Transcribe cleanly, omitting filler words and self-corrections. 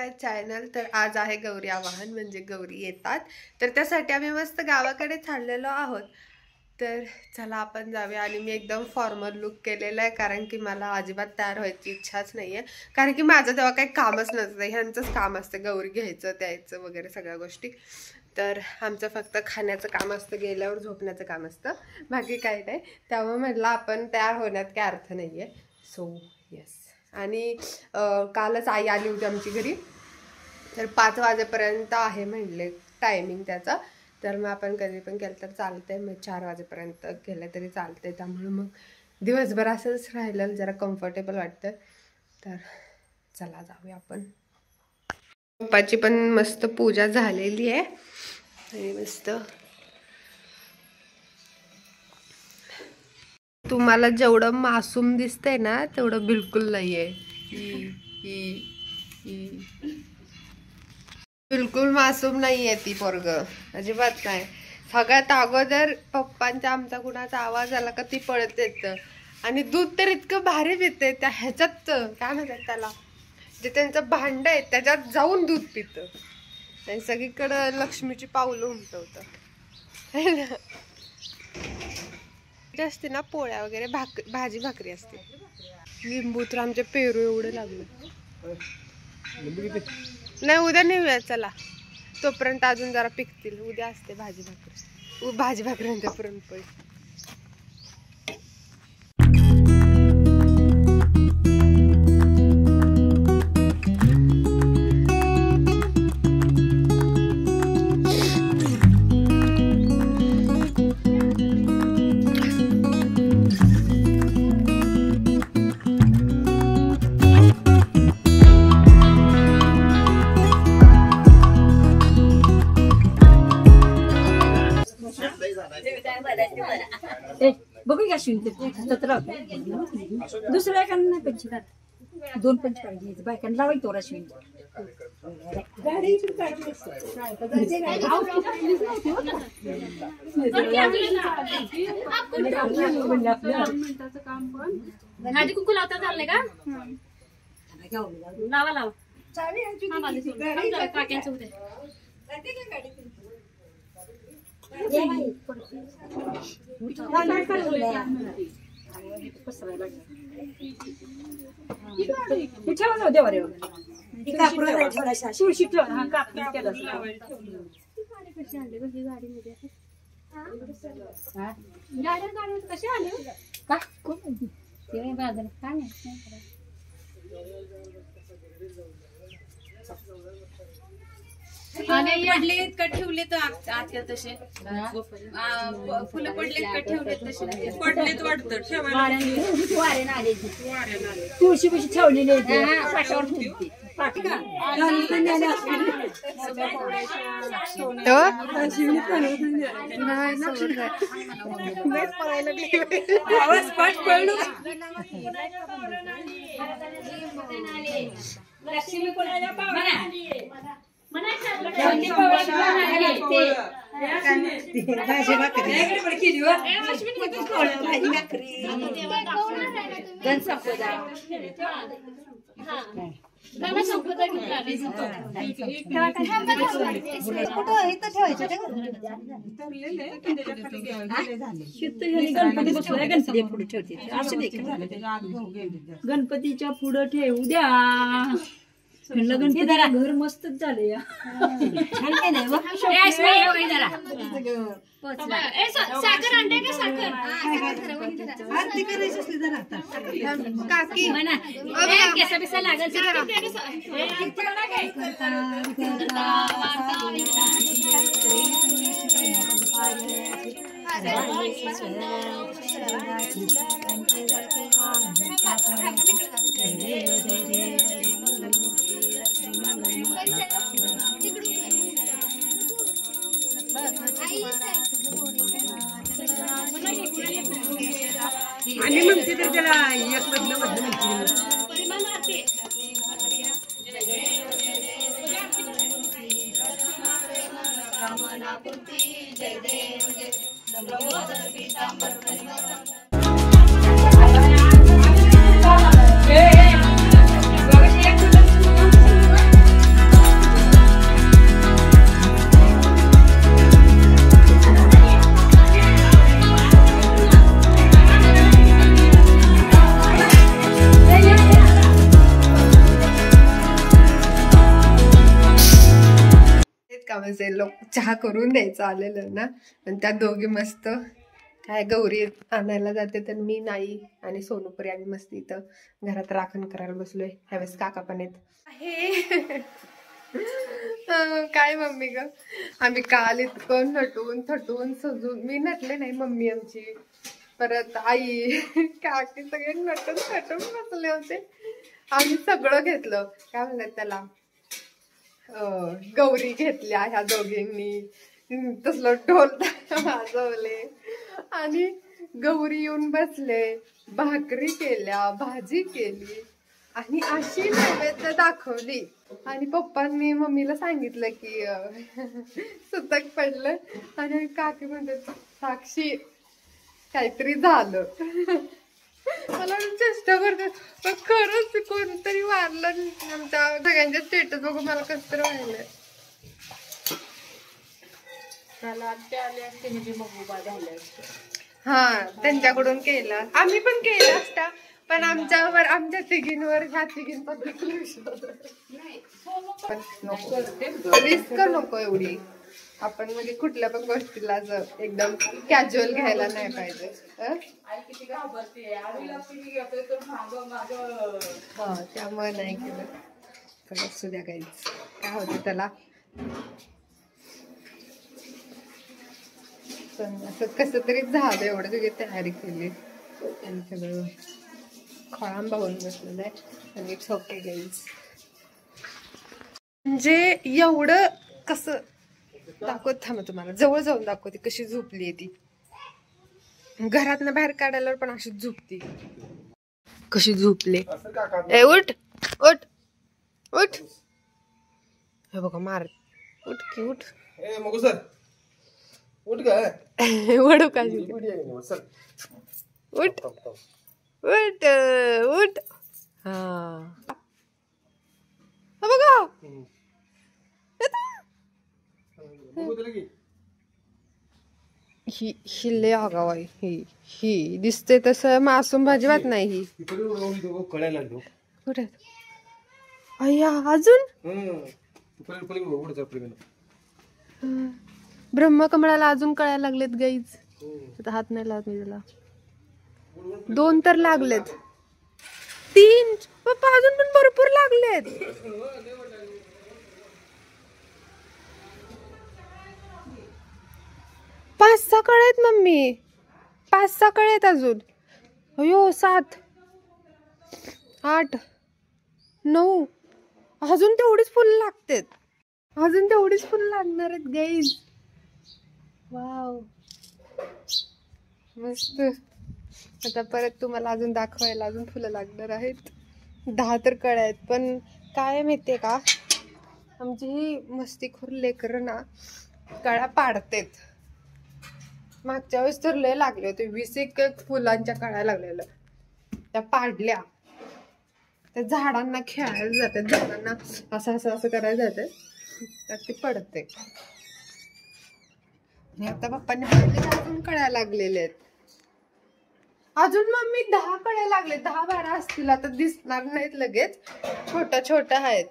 माय channel. तर आज आहे गौरी आवाहन, म्हणजे गौरी येतात. तर त्यासाठी आम्ही मस्त गावाकडे चाललेलो आहोत. तर चला आपण जाऊया. आणि मी एकदम फॉर्मल लुक केलेला आहे, कारण की मला अजिबात तयार व्हायची इच्छाच नाही आहे. कारण की माझं तेव्हा काही कामच नसतं, ह्यांचंच काम असतं गौरी घ्यायचं द्यायचं वगैरे सगळ्या गोष्टी. तर आमचं फक्त खाण्याचं काम असतं, गेल्यावर झोपण्याचं काम असतं, बाकी काही नाही. त्यामुळे म्हटलं आपण तयार होण्यात काही अर्थ नाही आहे. So yes. आणि कालच आई आली होती आमची घरी. तर 5 वाजेपर्यंत आहे म्हणले टायमिंग त्याचा. तर मग आपण कधी पण केलं तर चालतंय. मग 4 वाजेपर्यंत केलं तरी चालतंय. त्यामुळे मग दिवसभर असंच राहिलं, जरा कम्फर्टेबल वाटतं. तर चला जाऊया आपण. पप्पाची पण मस्त पूजा झालेली आहे. आणि मस्त तुम्हाला जेवढं मासूम दिसतंय ना तेवढं बिलकुल नाहीये. बिलकुल मासूम नाहीये ती पोरग, अजिबात नाही. सगळ्यात अगोदर पप्पांच्या आमचा कुणाचा आवाज आला का ती पळत येतं. आणि दूध तर इतकं भारी पिते, त्या ह्याच्यात काय म्हणतात त्याला, जे त्यांचं भांड आहे त्याच्यात जाऊन दूध पितं. आणि सगळीकडं लक्ष्मीची पावलं उमटवतं. असते ना पोळ्या वगैरे, भाजी भाकरी असते. लिंबू तर आमच्या पेरू एवढं लागलं नाही. उद्या नेऊया चला, तोपर्यंत अजून जरा पिकतील. उद्या असते भाजी भाकरी नंतर पुरणपोळी. बघू का दुसऱ्या एकांना पंच 2 पंच पाहिजे बायकांना लावायची तोरा शिवून. हळदी कुंकू लावता चाललंय का? लावा लावा. काक्यांचं होते. आणि पडले का ठेवले तर आत्या तसे फुलं पडले का ठेवले तसे पडलेत वाटतं. तुळशी पिशी ठेवलेली गणपतीच्या पुढे ठेवू द्या. गणपतीला घर मस्तच झाले. छान काय नाही साखर आणते का? साखर आरती करायची असली जरा आता काकी म्हणा केसा बिसा लागल. आणि म्हणते तर त्याला एक बदल म्हणजे लोक चहा करून द्यायचं आलेलं ना, आणि त्या दोघी मस्त काय गौरी आणायला जाते तर मी नाही आणि सोनूपुरी आम्ही मस्त इथं घरात राखण करायला बसलोय. ह्यावेळेस काका पण येत आहे. काय मम्मी ग, आम्ही काल इतकं नटून थटून सजून, मी नटले नाही मम्मी आमची, परत आई काकी सगळे नटून थटून बसले होते. आम्ही सगळं घेतलं, काय म्हणतात त्याला, गौरी घेतल्या ह्या दोघींनी, तसलं ढोल वाजवले आणि गौरी येऊन बसले, भाकरी केल्या, भाजी केली आणि अशी नैवेद्य दाखवली. आणि पप्पांनी मम्मीला सांगितलं की सुतक पडलं आणि काकी म्हणतात साक्षी काहीतरी झालं. मला चेष्टा करते पण खरंच कोणतरी वारलं. आमच्या सगळ्यांच्या स्टेटस बघून मला कसं तरी व्हायलंय. हा त्यांच्याकडून केला, आम्ही पण केला असता, पण आमच्यावर आमच्या तिघींवर ह्या तिघींचा पण नको, रिस्क नको एवढी. आपण म्हणजे कुठल्या पण गोष्टीला एकदम कॅज्युअल घ्यायला नाही पाहिजे. हा त्यामुळे नाही केलं. पण असू द्या काहीच, काय होतं त्याला. पण असं कसं तरी झालं, एवढं सगळी तयारी केली आणि सगळं खोळांबा होऊन बसलेलं आहे आणि इट्स ओके गाईज. म्हणजे एवढं कसं दाखवत, थांबा तुम्हाला जवळ जाऊन दाखवते कशी झोपली ती. घरातनं बाहेर काढायला पण अशी झोपती, कशी झोपले. ए उठ उठ उठ, हे बघा मार, उठ की उठ. वडू का उठ उठ उठ. हा बघा ही लय आगाव आहे. ही दिसते तसं मासूम भाजीवात नाही ही. कुठे अय्या अजून ब्रह्मकमळाला अजून कळायला लागलेत गाईज. आता हात नाही लावत मी त्याला. 2 तर लागलेत, 3 पप्पा अजून पण भरपूर लागलेत. 5-6 कळे आहेत मम्मी, 5-6 कळे आहेत अजून. अयो 7 8 9 अजून तेवढीच फुलं लागतात, अजून तेवढीच फुलं लागणार आहेत गाईज. वाव मस्त. आता परत तुम्हाला अजून दाखवायला अजून फुलं लागणार आहेत. 10 तर कळ्या आहेत. पण काय माहितीये का, आमची ही मस्तीखोर लेकरं ना कळ्या पाडतेत. मागच्या वेळेस तर लय लागले होते, 20 फुलांच्या कळ्या लागलेल्या, त्या पाडल्या. त्या झाडांना खेळायला जातात, झाडांना असं असं असं करायला जातात, तर ती पडते. आणि आता पप्पांनी पाडले, अजून कळ्या लागलेल्या आहेत. अजून मम्मी 10 कळ्या लागले, 10-12 असतील, आता दिसणार नाहीत लगेच, छोट्या छोट्या आहेत.